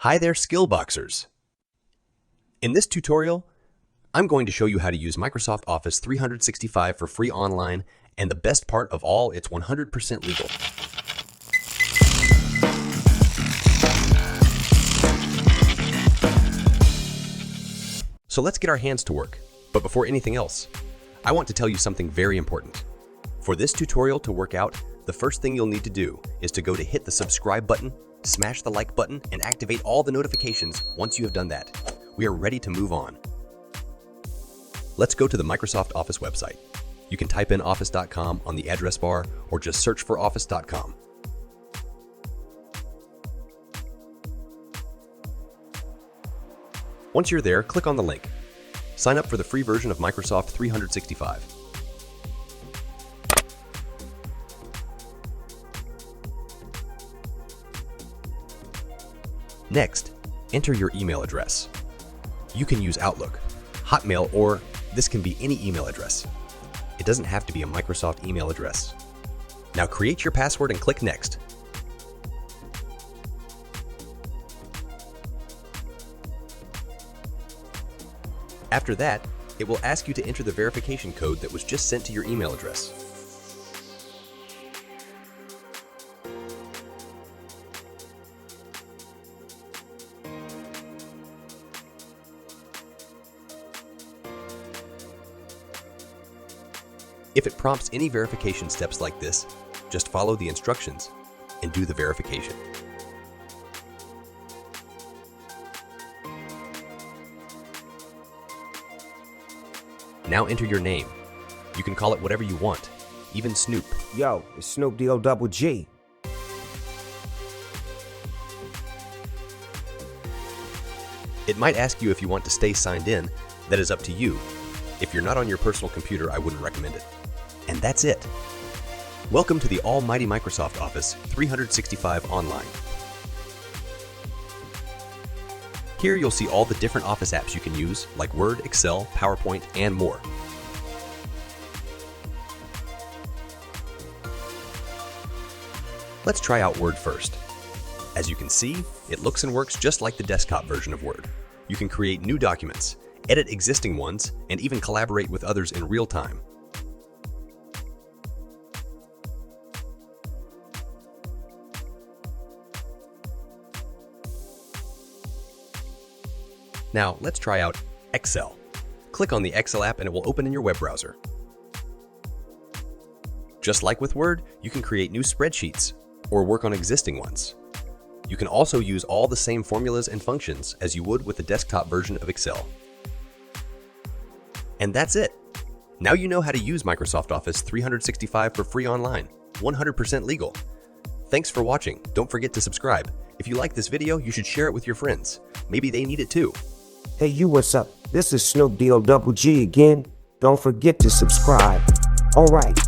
Hi there, Skillboxers! In this tutorial, I'm going to show you how to use Microsoft Office 365 for free online, and the best part of all, it's 100% legal. So let's get our hands to work. But before anything else, I want to tell you something very important. For this tutorial to work out, the first thing you'll need to do is to go to hit the subscribe button, smash the like button, and activate all the notifications once you have done that. We are ready to move on. Let's go to the Microsoft Office website. You can type in office.com on the address bar or just search for office.com. Once you're there, click on the link. Sign up for the free version of Microsoft 365. Next, enter your email address. You can use Outlook, Hotmail, or this can be any email address. It doesn't have to be a Microsoft email address. Now create your password and click Next. After that, it will ask you to enter the verification code that was just sent to your email address. If it prompts any verification steps like this, just follow the instructions and do the verification. Now enter your name. You can call it whatever you want, even Snoop. Yo, it's Snoop D-O-double-G. It might ask you if you want to stay signed in. That is up to you. If you're not on your personal computer, I wouldn't recommend it. And that's it. Welcome to the almighty Microsoft Office 365 online. Here you'll see all the different Office apps you can use, like Word, Excel, PowerPoint, and more. Let's try out Word first. As you can see, it looks and works just like the desktop version of Word. You can create new documents, edit existing ones, and even collaborate with others in real time. Now, let's try out Excel. Click on the Excel app and it will open in your web browser. Just like with Word, you can create new spreadsheets or work on existing ones. You can also use all the same formulas and functions as you would with the desktop version of Excel. And that's it. Now you know how to use Microsoft Office 365 for free online, 100% legal. Thanks for watching. Don't forget to subscribe. If you like this video, you should share it with your friends. Maybe they need it too. Hey, you, what's up? This is Snoop D-O-double-G again. Don't forget to subscribe. All right.